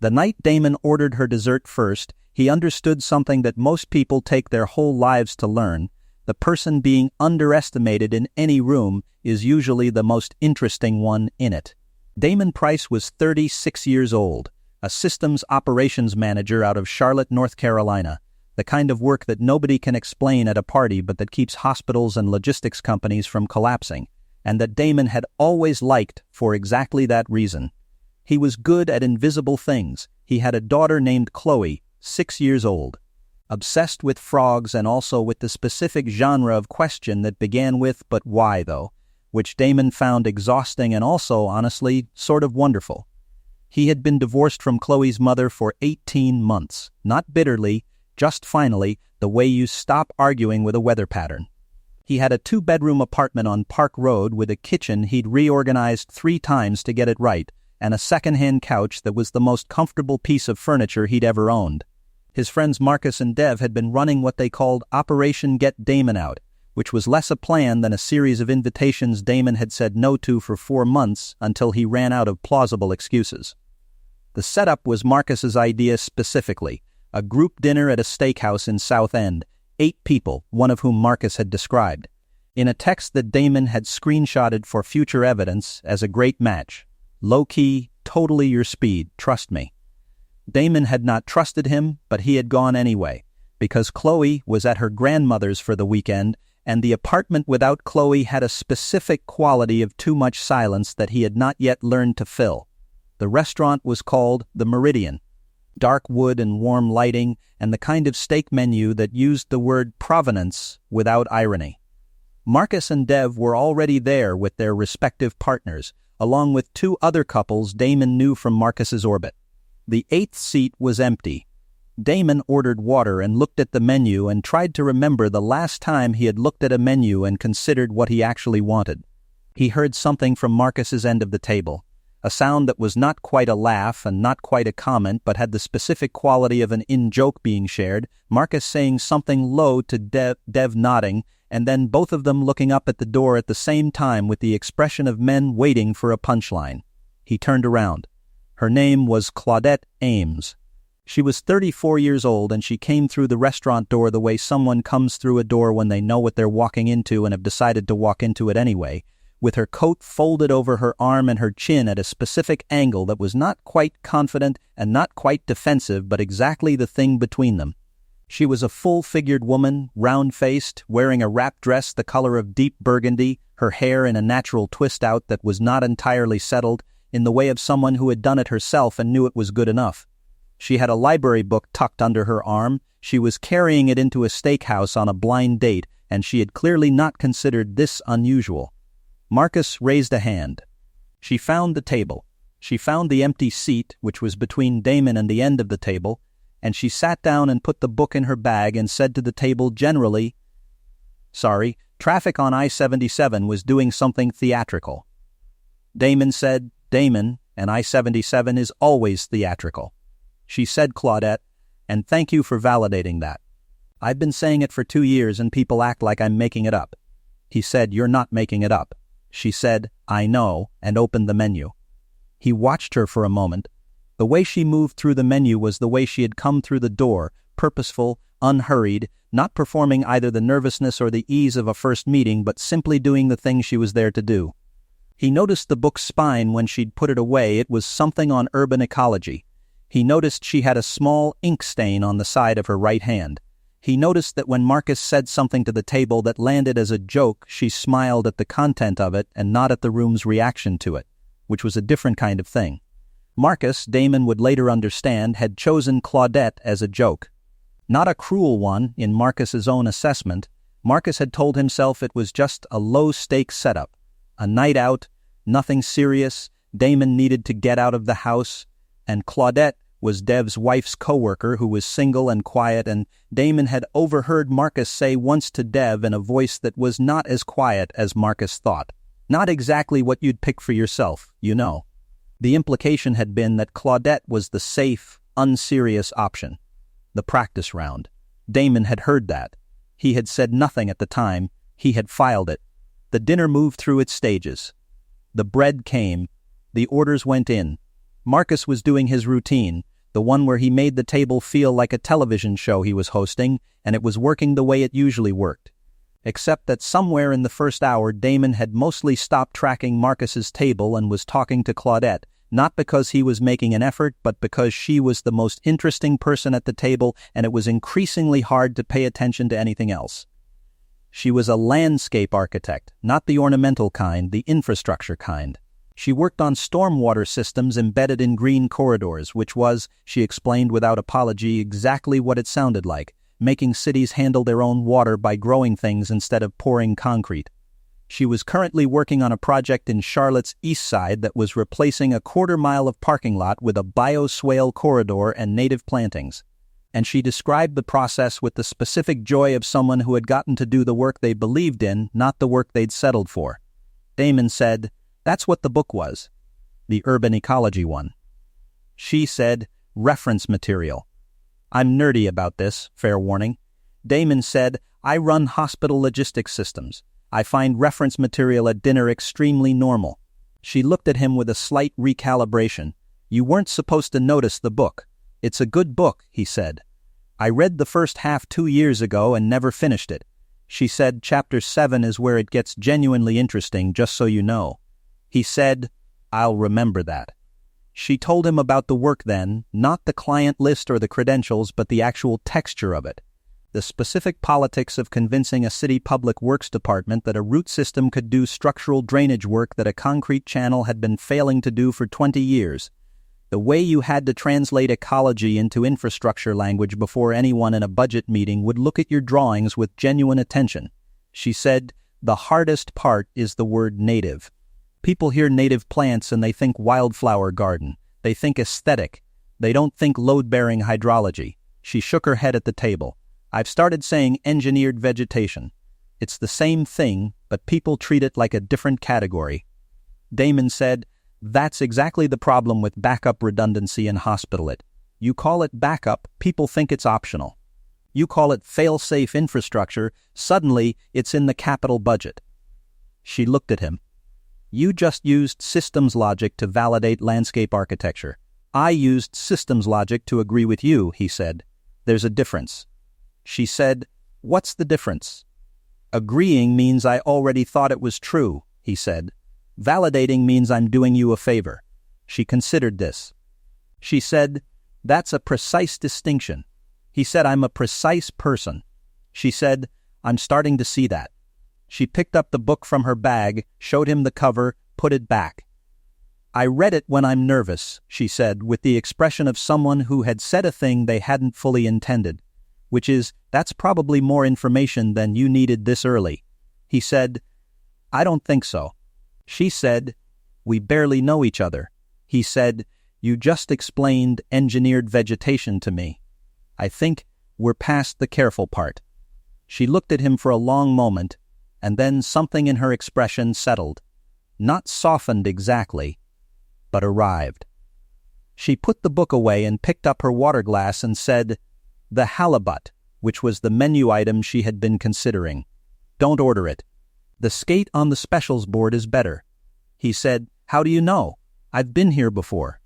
The night Damon ordered her dessert first, he understood something that most people take their whole lives to learn. The person being underestimated in any room is usually the most interesting one in it. Damon Price was 36 years old, a systems operations manager out of Charlotte, North Carolina, the kind of work that nobody can explain at a party but that keeps hospitals and logistics companies from collapsing, and that Damon had always liked for exactly that reason. He was good at invisible things. He had a daughter named Chloe, 6 years old, obsessed with frogs and also with the specific genre of question that began with "but why though?", which Damon found exhausting and also, honestly, sort of wonderful. He had been divorced from Chloe's mother for 18 months, not bitterly, just finally, the way you stop arguing with a weather pattern. He had a 2-bedroom apartment on Park Road with a kitchen he'd reorganized 3 times to get it right, and a second-hand couch that was the most comfortable piece of furniture he'd ever owned. His friends Marcus and Dev had been running what they called Operation Get Damon Out, which was less a plan than a series of invitations Damon had said no to for 4 months until he ran out of plausible excuses. The setup was Marcus's idea specifically, a group dinner at a steakhouse in South End, 8 people, one of whom Marcus had described, in a text that Damon had screenshotted for future evidence as a great match. Low-key, totally your speed, trust me. Damon had not trusted him, but he had gone anyway, because Chloe was at her grandmother's for the weekend, and the apartment without Chloe had a specific quality of too much silence that he had not yet learned to fill. The restaurant was called The Meridian. Dark wood and warm lighting, and the kind of steak menu that used the word provenance without irony. Marcus and Dev were already there with their respective partners, along with 2 other couples Damon knew from Marcus's orbit. The 8th seat was empty. Damon ordered water and looked at the menu and tried to remember the last time he had looked at a menu and considered what he actually wanted. He heard something from Marcus's end of the table, a sound that was not quite a laugh and not quite a comment but had the specific quality of an in-joke being shared, Marcus saying something low to Dev nodding, and then both of them looking up at the door at the same time with the expression of men waiting for a punchline. He turned around. Her name was Claudette Ames. She was 34 years old, and she came through the restaurant door the way someone comes through a door when they know what they're walking into and have decided to walk into it anyway, with her coat folded over her arm and her chin at a specific angle that was not quite confident and not quite defensive, but exactly the thing between them. She was a full-figured woman, round-faced, wearing a wrap dress the color of deep burgundy, her hair in a natural twist-out that was not entirely settled, in the way of someone who had done it herself and knew it was good enough. She had a library book tucked under her arm. She was carrying it into a steakhouse on a blind date, and she had clearly not considered this unusual. Marcus raised a hand. She found the table. She found the empty seat, which was between Damon and the end of the table, and she sat down and put the book in her bag and said to the table generally, "Sorry, traffic on I-77 was doing something theatrical." Damon said, "Damon, and I-77 is always theatrical." She said, "Claudette, and thank you for validating that. I've been saying it for 2 years and people act like I'm making it up." He said, "You're not making it up." She said, "I know," and opened the menu. He watched her for a moment. The way she moved through the menu was the way she had come through the door, purposeful, unhurried, not performing either the nervousness or the ease of a first meeting, but simply doing the thing she was there to do. He noticed the book's spine when she'd put it away. It was something on urban ecology. He noticed she had a small ink stain on the side of her right hand. He noticed that when Marcus said something to the table that landed as a joke, she smiled at the content of it and not at the room's reaction to it, which was a different kind of thing. Marcus, Damon would later understand, had chosen Claudette as a joke. Not a cruel one, in Marcus's own assessment. Marcus had told himself it was just a low-stakes setup. A night out, nothing serious, Damon needed to get out of the house, and Claudette was Dev's wife's coworker who was single and quiet, and Damon had overheard Marcus say once to Dev in a voice that was not as quiet as Marcus thought. Not exactly what you'd pick for yourself, you know. The implication had been that Claudette was the safe, unserious option. The practice round. Damon had heard that. He had said nothing at the time. He had filed it. The dinner moved through its stages. The bread came. The orders went in. Marcus was doing his routine, the one where he made the table feel like a television show he was hosting, and it was working the way it usually worked. Except that somewhere in the first hour Damon had mostly stopped tracking Marcus's table and was talking to Claudette, not because he was making an effort, but because she was the most interesting person at the table and it was increasingly hard to pay attention to anything else. She was a landscape architect, not the ornamental kind, the infrastructure kind. She worked on stormwater systems embedded in green corridors, which was, she explained without apology, exactly what it sounded like, making cities handle their own water by growing things instead of pouring concrete. She was currently working on a project in Charlotte's east side that was replacing a quarter-mile of parking lot with a bioswale corridor and native plantings. And she described the process with the specific joy of someone who had gotten to do the work they believed in, not the work they'd settled for. Damon said, "That's what the book was. The urban ecology one." She said, "Reference material." "I'm nerdy about this, fair warning." Damon said, "I run hospital logistics systems. I find reference material at dinner extremely normal." She looked at him with a slight recalibration. "You weren't supposed to notice the book. It's a good book," he said. "I read the first half 2 years ago and never finished it." She said, "Chapter 7 is where it gets genuinely interesting, just so you know." He said, "I'll remember that." She told him about the work then, not the client list or the credentials, but the actual texture of it. The specific politics of convincing a city public works department that a root system could do structural drainage work that a concrete channel had been failing to do for 20 years. The way you had to translate ecology into infrastructure language before anyone in a budget meeting would look at your drawings with genuine attention. She said, "The hardest part is the word native. People hear native plants and they think wildflower garden. They think aesthetic. They don't think load-bearing hydrology." She shook her head at the table. "I've started saying engineered vegetation. It's the same thing, but people treat it like a different category." Damon said, "That's exactly the problem with backup redundancy in hospital. You call it backup, people think it's optional. You call it fail-safe infrastructure, suddenly it's in the capital budget." She looked at him. "You just used systems logic to validate landscape architecture. I used systems logic to agree with you," he said. "There's a difference." She said, "What's the difference?" "Agreeing means I already thought it was true," he said. "Validating means I'm doing you a favor." She considered this. She said, "That's a precise distinction." He said, "I'm a precise person." She said, "I'm starting to see that." She picked up the book from her bag, showed him the cover, put it back. "I read it when I'm nervous," she said, with the expression of someone who had said a thing they hadn't fully intended. Which is, "That's probably more information than you needed this early." He said, "I don't think so." She said, "We barely know each other." He said, "You just explained engineered vegetation to me. I think we're past the careful part." She looked at him for a long moment, and then something in her expression settled. Not softened exactly, but arrived. She put the book away and picked up her water glass and said, "The halibut," which was the menu item she had been considering. "Don't order it. The skate on the specials board is better." He said, "How do you know? I've been here before."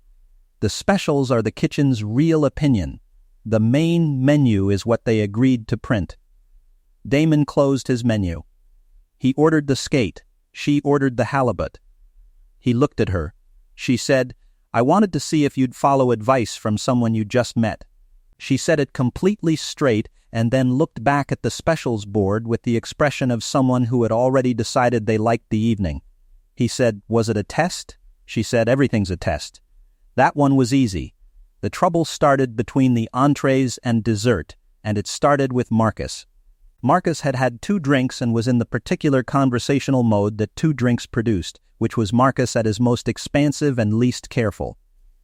"The specials are the kitchen's real opinion. The main menu is what they agreed to print." Damon closed his menu. He ordered the skate. She ordered the halibut. He looked at her. She said, "I wanted to see if you'd follow advice from someone you just met." She said it completely straight and then looked back at the specials board with the expression of someone who had already decided they liked the evening. He said, "Was it a test?" She said, "Everything's a test." That one was easy. The trouble started between the entrees and dessert, and it started with Marcus. Marcus had had 2 drinks and was in the particular conversational mode that 2 drinks produced, which was Marcus at his most expansive and least careful.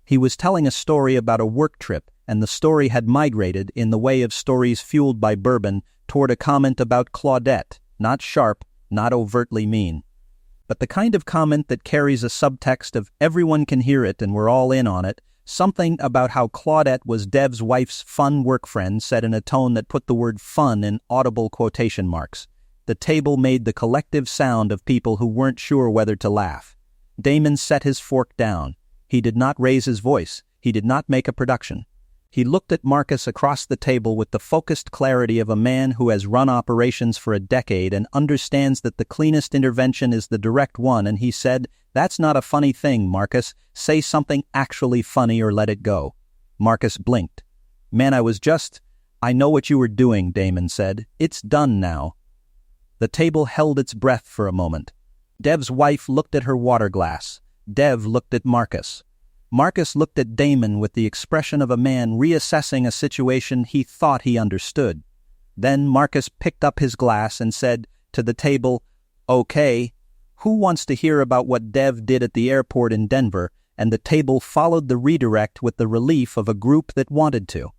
He was telling a story about a work trip, and the story had migrated, in the way of stories fueled by bourbon, toward a comment about Claudette, not sharp, not overtly mean. But the kind of comment that carries a subtext of everyone can hear it and we're all in on it, something about how Claudette was Dev's wife's fun work friend said in a tone that put the word fun in audible quotation marks. The table made the collective sound of people who weren't sure whether to laugh. Damon set his fork down. He did not raise his voice. He did not make a production. He looked at Marcus across the table with the focused clarity of a man who has run operations for a decade and understands that the cleanest intervention is the direct one, and he said, "That's not a funny thing, Marcus. Say something actually funny or let it go." Marcus blinked. "Man, I know what you were doing," Damon said. "It's done now." The table held its breath for a moment. Dev's wife looked at her water glass. Dev looked at Marcus. Marcus looked at Damon with the expression of a man reassessing a situation he thought he understood. Then Marcus picked up his glass and said to the table, "Okay, who wants to hear about what Dev did at the airport in Denver?" And the table followed the redirect with the relief of a group that wanted to.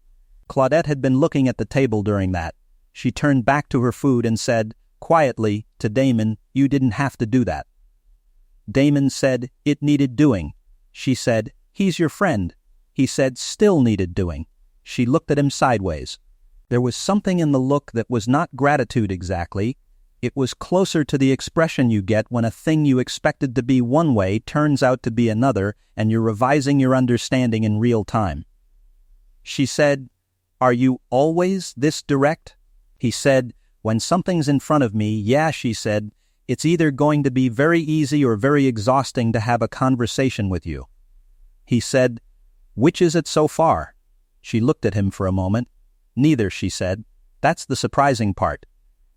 Claudette had been looking at the table during that. She turned back to her food and said, quietly, to Damon, "You didn't have to do that." Damon said, "It needed doing." She said, "He's your friend." He said, "Still needed doing." She looked at him sideways. There was something in the look that was not gratitude exactly. It was closer to the expression you get when a thing you expected to be one way turns out to be another, and you're revising your understanding in real time. She said, "Are you always this direct?" He said, "When something's in front of me, yeah," she said, "it's either going to be very easy or very exhausting to have a conversation with you." He said, "Which is it so far?" She looked at him for a moment. "Neither," she said. "That's the surprising part."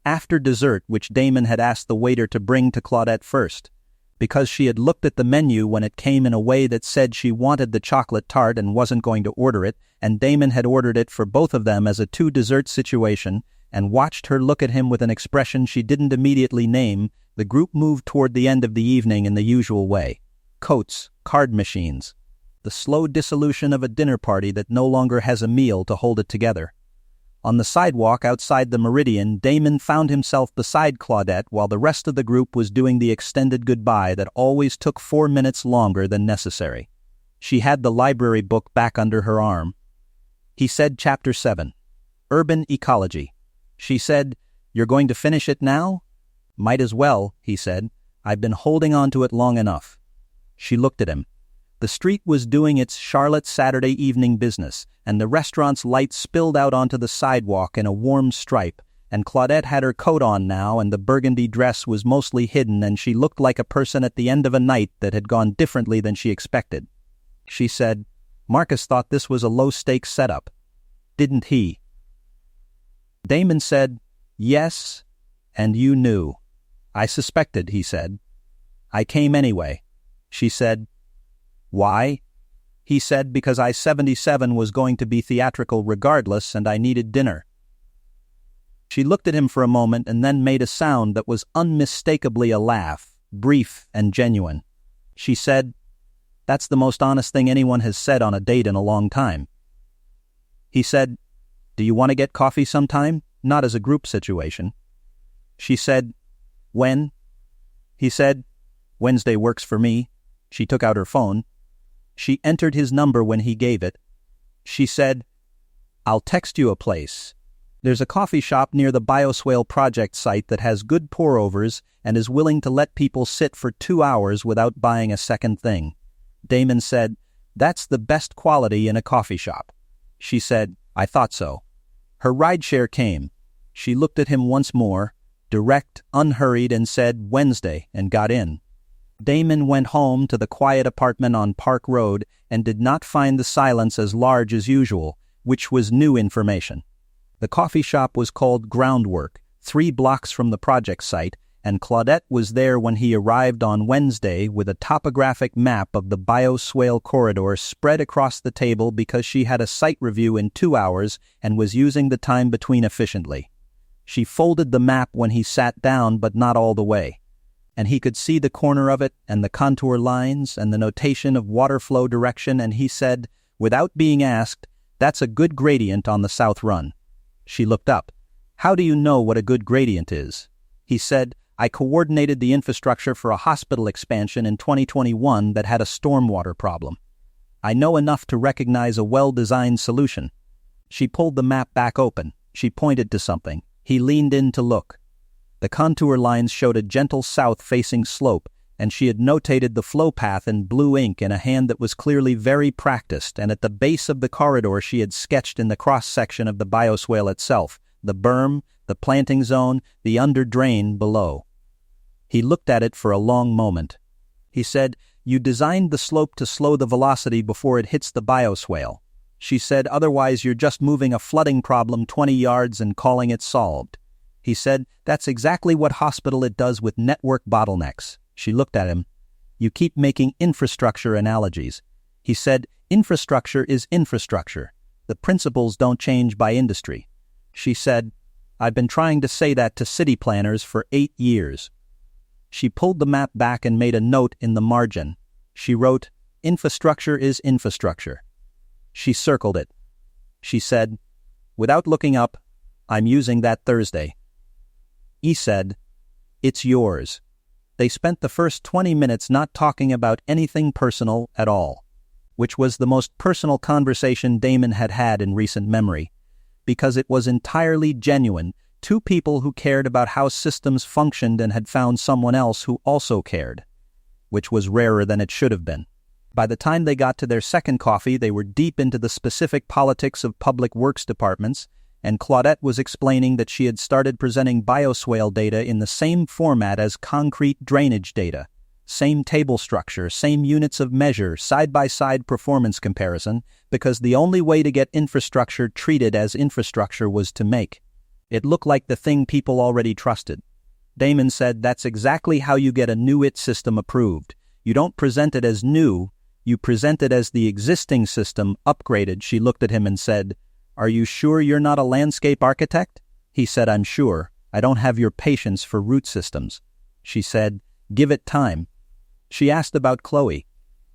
After dessert, which Damon had asked the waiter to bring to Claudette first, because she had looked at the menu when it came in a way that said she wanted the chocolate tart and wasn't going to order it, and Damon had ordered it for both of them as a two-dessert situation, and watched her look at him with an expression she didn't immediately name, the group moved toward the end of the evening in the usual way. Coats, card machines. The slow dissolution of a dinner party that no longer has a meal to hold it together. On the sidewalk outside the Meridian, Damon found himself beside Claudette while the rest of the group was doing the extended goodbye that always took 4 minutes longer than necessary. She had the library book back under her arm. He said Chapter 7. Urban Ecology. She said, "You're going to finish it now?" "Might as well," he said. "I've been holding on to it long enough." She looked at him. The street was doing its Charlotte Saturday evening business, and the restaurant's light spilled out onto the sidewalk in a warm stripe, and Claudette had her coat on now, and the burgundy dress was mostly hidden, and she looked like a person at the end of a night that had gone differently than she expected. She said, "Marcus thought this was a low-stakes setup. Didn't he?" Damon said, "Yes, and you knew." "I suspected," he said. "I came anyway." She said, "Why?" He said, "Because I-77 was going to be theatrical regardless, and I needed dinner." She looked at him for a moment and then made a sound that was unmistakably a laugh, brief and genuine. She said, "That's the most honest thing anyone has said on a date in a long time." He said, "Do you want to get coffee sometime? Not as a group situation." She said, "When?" He said, "Wednesday works for me." She took out her phone. She entered his number when he gave it. She said, "I'll text you a place. There's a coffee shop near the Bioswale project site that has good pour-overs and is willing to let people sit for 2 hours without buying a second thing." Damon said, "That's the best quality in a coffee shop." She said, "I thought so." Her rideshare came. She looked at him once more, direct, unhurried, and said, "Wednesday," and got in. Damon went home to the quiet apartment on Park Road and did not find the silence as large as usual, which was new information. The coffee shop was called Groundwork, 3 blocks from the project site, and Claudette was there when he arrived on Wednesday with a topographic map of the Bioswale corridor spread across the table because she had a site review in 2 hours and was using the time between efficiently. She folded the map when he sat down, but not all the way. And he could see the corner of it and the contour lines and the notation of water flow direction, and he said, without being asked, "That's a good gradient on the south run." She looked up. "How do you know what a good gradient is?" He said, "I coordinated the infrastructure for a hospital expansion in 2021 that had a stormwater problem. I know enough to recognize a well-designed solution." She pulled the map back open. She pointed to something. He leaned in to look. The contour lines showed a gentle south-facing slope, and she had notated the flow path in blue ink in a hand that was clearly very practiced, and at the base of the corridor she had sketched in the cross-section of the bioswale itself, the berm, the planting zone, the under-drain below. He looked at it for a long moment. He said, "You designed the slope to slow the velocity before it hits the bioswale." She said, "Otherwise you're just moving a flooding problem 20 yards and calling it solved." He said, "That's exactly what hospital it does with network bottlenecks." She looked at him. "You keep making infrastructure analogies." He said, "Infrastructure is infrastructure. The principles don't change by industry." She said, "I've been trying to say that to city planners for 8 years." She pulled the map back and made a note in the margin. She wrote, "Infrastructure is infrastructure." She circled it. She said, "Without looking up, I'm using that Thursday." He said, "It's yours." They spent the first 20 minutes not talking about anything personal at all, which was the most personal conversation Damon had had in recent memory, because it was entirely genuine, two people who cared about how systems functioned and had found someone else who also cared, which was rarer than it should have been. By the time they got to their second coffee, they were deep into the specific politics of public works departments, and Claudette was explaining that she had started presenting bioswale data in the same format as concrete drainage data, same table structure, same units of measure, side-by-side performance comparison, because the only way to get infrastructure treated as infrastructure was to make it look like the thing people already trusted. Damon said, "That's exactly how you get a new IT system approved. You don't present it as new, you present it as the existing system upgraded." She looked at him and said, "Are you sure you're not a landscape architect?" He said, "I'm sure. I don't have your patience for root systems." She said, "Give it time." She asked about Chloe.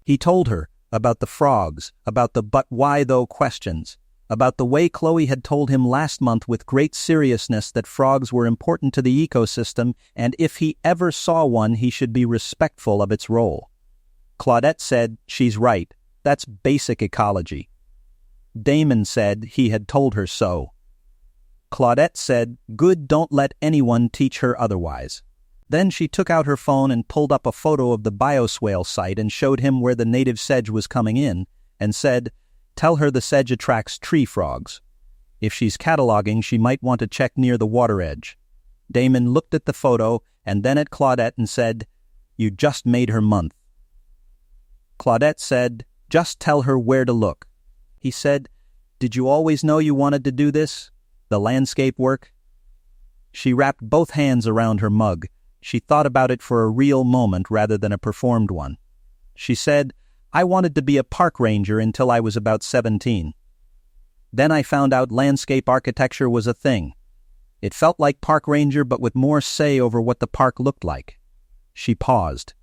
He told her about the frogs, about the "but why though" questions, about the way Chloe had told him last month with great seriousness that frogs were important to the ecosystem, and if he ever saw one he should be respectful of its role. Claudette said, "She's right. That's basic ecology." Damon said he had told her so. Claudette said, "Good, don't let anyone teach her otherwise." Then she took out her phone and pulled up a photo of the bioswale site and showed him where the native sedge was coming in, and said, "Tell her the sedge attracts tree frogs. If she's cataloging, she might want to check near the water edge." Damon looked at the photo and then at Claudette and said, "You just made her month." Claudette said, "Just tell her where to look." He said, "Did you always know you wanted to do this? The landscape work?" She wrapped both hands around her mug. She thought about it for a real moment rather than a performed one. She said, "I wanted to be a park ranger until I was about 17. Then I found out landscape architecture was a thing. It felt like park ranger but with more say over what the park looked like." She paused.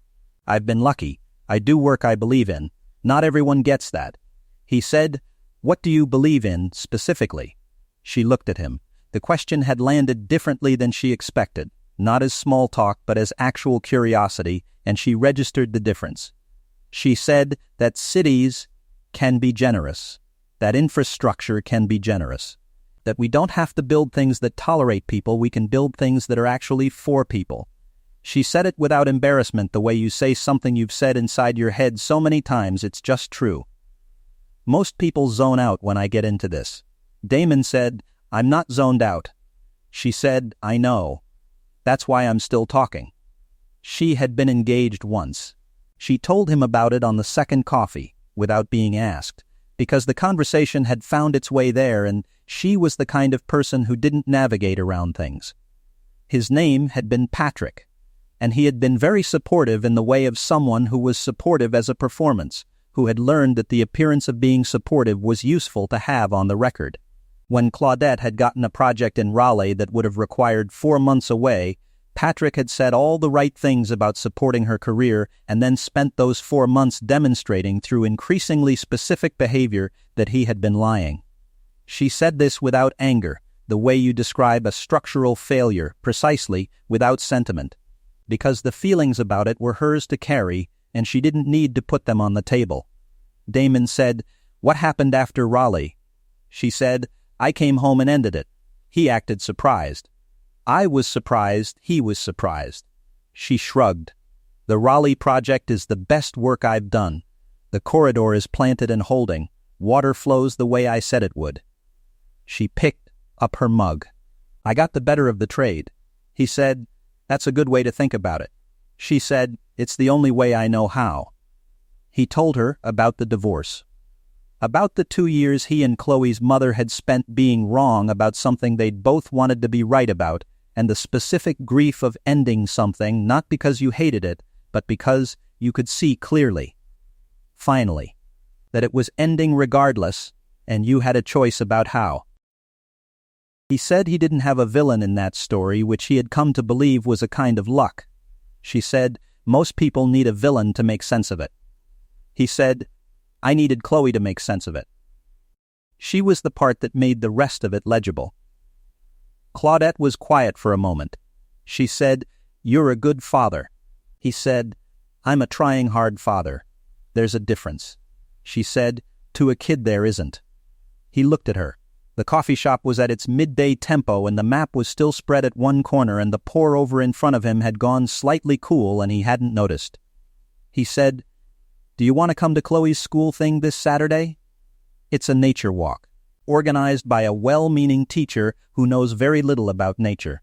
"I've been lucky. I do work I believe in. Not everyone gets that." He said, "What do you believe in, specifically?" She looked at him. The question had landed differently than she expected, not as small talk but as actual curiosity, and she registered the difference. She said that cities can be generous, that infrastructure can be generous, that we don't have to build things that tolerate people, we can build things that are actually for people. She said it without embarrassment, the way you say something you've said inside your head so many times it's just true. "Most people zone out when I get into this." Damon said, "I'm not zoned out." She said, "I know. That's why I'm still talking." She had been engaged once. She told him about it on the second coffee, without being asked, because the conversation had found its way there and she was the kind of person who didn't navigate around things. His name had been Patrick, and he had been very supportive in the way of someone who was supportive as a performance, who had learned that the appearance of being supportive was useful to have on the record. When Claudette had gotten a project in Raleigh that would have required 4 months away, Patrick had said all the right things about supporting her career and then spent those 4 months demonstrating through increasingly specific behavior that he had been lying. She said this without anger, the way you describe a structural failure, precisely, without sentiment, because the feelings about it were hers to carry and she didn't need to put them on the table. Damon said, "What happened after Raleigh?" She said, "I came home and ended it." He acted surprised. I was surprised, he was surprised. She shrugged. The Raleigh project is the best work I've done. The corridor is planted and holding. Water flows the way I said it would." She picked up her mug. "I got the better of the trade." He said, "That's a good way to think about it." She said, "It's the only way I know how." He told her about the divorce. About the 2 years he and Chloe's mother had spent being wrong about something they'd both wanted to be right about, and the specific grief of ending something not because you hated it, but because you could see clearly, finally, that it was ending regardless, and you had a choice about how. He said he didn't have a villain in that story, which he had come to believe was a kind of luck. She said, "Most people need a villain to make sense of it." He said, "I needed Chloe to make sense of it." She was the part that made the rest of it legible. Claudette was quiet for a moment. She said, "You're a good father." He said, "I'm a trying hard father. There's a difference." She said, "To a kid there isn't." He looked at her. The coffee shop was at its midday tempo and the map was still spread at one corner and the pour-over in front of him had gone slightly cool and he hadn't noticed. He said, "Do you want to come to Chloe's school thing this Saturday? It's a nature walk, organized by a well-meaning teacher who knows very little about nature.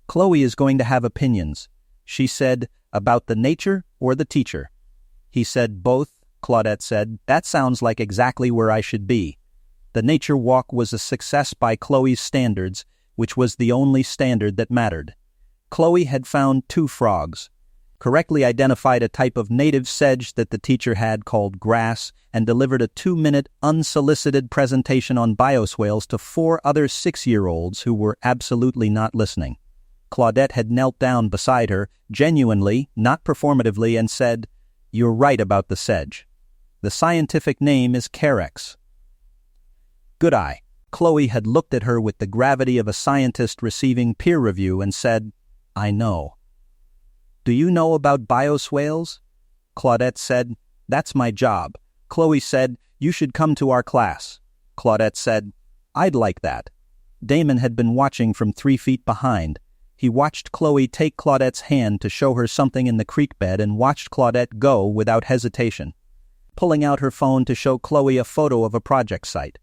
Chloe is going to have opinions." She said, "About the nature or the teacher?" He said, "Both." Claudette said, "That sounds like exactly where I should be." The nature walk was a success by Chloe's standards, which was the only standard that mattered. Chloe had found 2 frogs, correctly identified a type of native sedge that the teacher had called grass, and delivered a 2-minute unsolicited presentation on bioswales to 4 other 6-year-olds who were absolutely not listening. Claudette had knelt down beside her, genuinely, not performatively, and said, "You're right about the sedge. The scientific name is Carex." "Good eye." Chloe had looked at her with the gravity of a scientist receiving peer review and said, "I know." "Do you know about bioswales?" Claudette said, "That's my job." Chloe said, "You should come to our class." Claudette said, "I'd like that." Damon had been watching from 3 feet behind. He watched Chloe take Claudette's hand to show her something in the creek bed and watched Claudette go without hesitation, pulling out her phone to show Chloe a photo of a project site.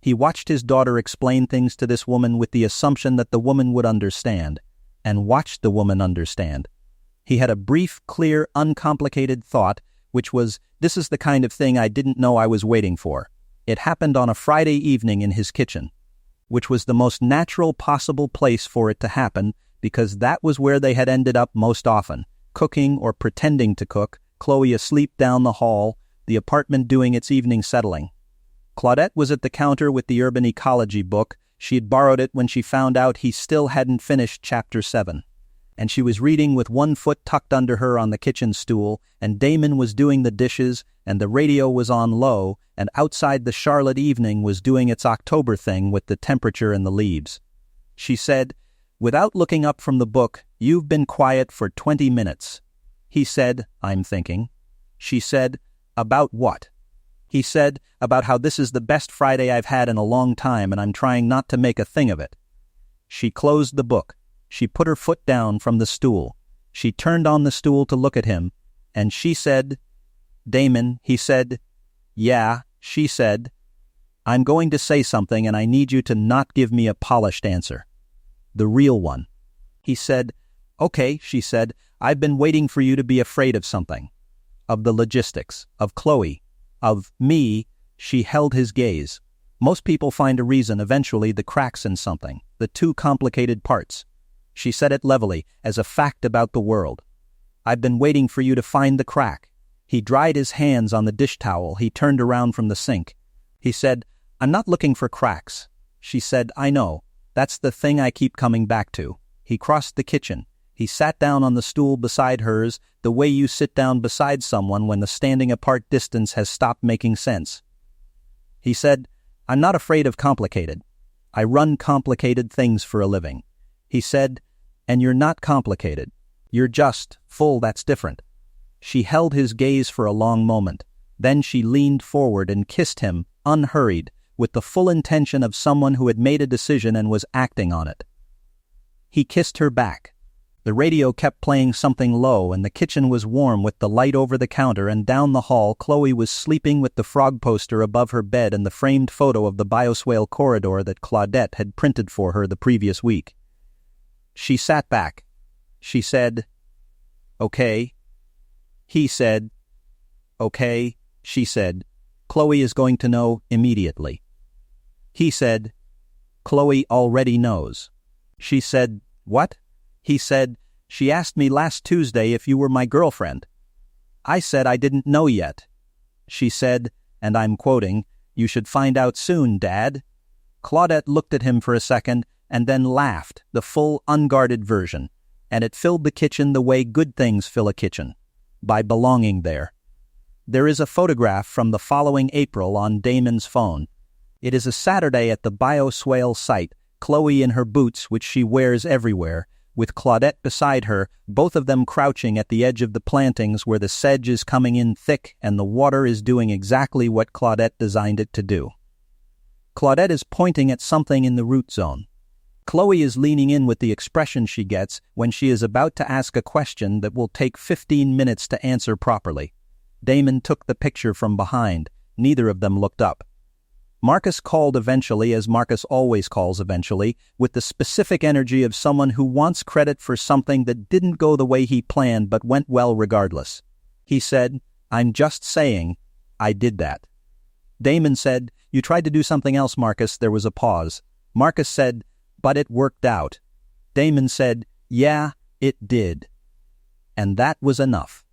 He watched his daughter explain things to this woman with the assumption that the woman would understand, and watched the woman understand. He had a brief, clear, uncomplicated thought, which was, "This is the kind of thing I didn't know I was waiting for." It happened on a Friday evening in his kitchen, which was the most natural possible place for it to happen, because that was where they had ended up most often, cooking or pretending to cook, Chloe asleep down the hall, the apartment doing its evening settling. Claudette was at the counter with the urban ecology book. She had borrowed it when she found out he still hadn't finished Chapter 7. And she was reading with one foot tucked under her on the kitchen stool, and Damon was doing the dishes, and the radio was on low, and outside the Charlotte evening was doing its October thing with the temperature and the leaves. She said, "Without looking up from the book, you've been quiet for 20 minutes. He said, "I'm thinking." She said, "About what?" He said, "About how this is the best Friday I've had in a long time and I'm trying not to make a thing of it." She closed the book. She put her foot down from the stool. She turned on the stool to look at him, and she said, "Damon," he said. "Yeah," she said. "I'm going to say something and I need you to not give me a polished answer. The real one." He said, "Okay," she said. "I've been waiting for you to be afraid of something. Of the logistics, of Chloe, of me." She held his gaze. "Most people find a reason, eventually, the cracks in something, the too complicated parts." She said it levelly, as a fact about the world. "I've been waiting for you to find the crack." He dried his hands on the dish towel. He turned around from the sink. He said, "I'm not looking for cracks." She said, "I know. That's the thing I keep coming back to." He crossed the kitchen. He sat down on the stool beside hers, the way you sit down beside someone when the standing apart distance has stopped making sense. He said, "I'm not afraid of complicated. I run complicated things for a living." He said, "And you're not complicated. You're just full, that's different." She held his gaze for a long moment. Then she leaned forward and kissed him, unhurried, with the full intention of someone who had made a decision and was acting on it. He kissed her back. The radio kept playing something low and the kitchen was warm with the light over the counter, and down the hall Chloe was sleeping with the frog poster above her bed and the framed photo of the bioswale corridor that Claudette had printed for her the previous week. She sat back. She said, "Okay." He said, "Okay." She said, "Chloe is going to know immediately." He said, "Chloe already knows." She said, "What?" He said, "She asked me last Tuesday if you were my girlfriend. I said I didn't know yet." She said, and I'm quoting, "You should find out soon, Dad." Claudette looked at him for a second and then laughed, the full, unguarded version, and it filled the kitchen the way good things fill a kitchen, by belonging there. There is a photograph from the following April on Damon's phone. It is a Saturday at the bioswale site, Chloe in her boots, which she wears everywhere, with Claudette beside her, both of them crouching at the edge of the plantings where the sedge is coming in thick and the water is doing exactly what Claudette designed it to do. Claudette is pointing at something in the root zone. Chloe is leaning in with the expression she gets when she is about to ask a question that will take 15 minutes to answer properly. Damon took the picture from behind. Neither of them looked up. Marcus called eventually, as Marcus always calls eventually, with the specific energy of someone who wants credit for something that didn't go the way he planned but went well regardless. He said, "I'm just saying, I did that." Damon said, "You tried to do something else, Marcus." There was a pause. Marcus said, "But it worked out." Damon said, "Yeah, it did." And that was enough.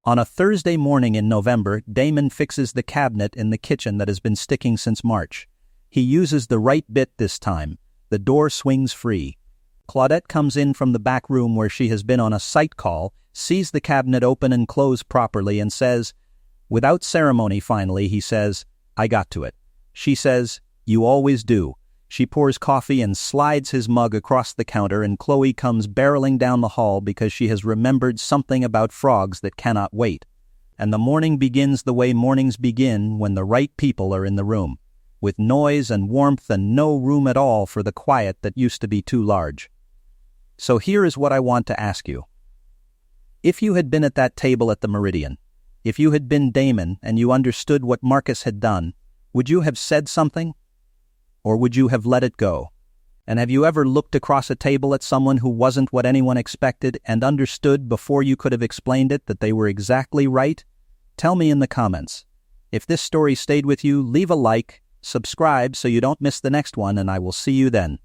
On a Thursday morning in November, Damon fixes the cabinet in the kitchen that has been sticking since March. He uses the right bit this time. The door swings free. Claudette comes in from the back room where she has been on a site call, sees the cabinet open and close properly, and says, without ceremony finally, he says, "I got to it." She says, "You always do." She pours coffee and slides his mug across the counter, and Chloe comes barreling down the hall because she has remembered something about frogs that cannot wait. And the morning begins the way mornings begin when the right people are in the room, with noise and warmth and no room at all for the quiet that used to be too large. So here is what I want to ask you. If you had been at that table at the Meridian, if you had been Damon and you understood what Marcus had done, would you have said something? Or would you have let it go? And have you ever looked across a table at someone who wasn't what anyone expected and understood before you could have explained it that they were exactly right? Tell me in the comments. If this story stayed with you, leave a like, subscribe so you don't miss the next one, and I will see you then.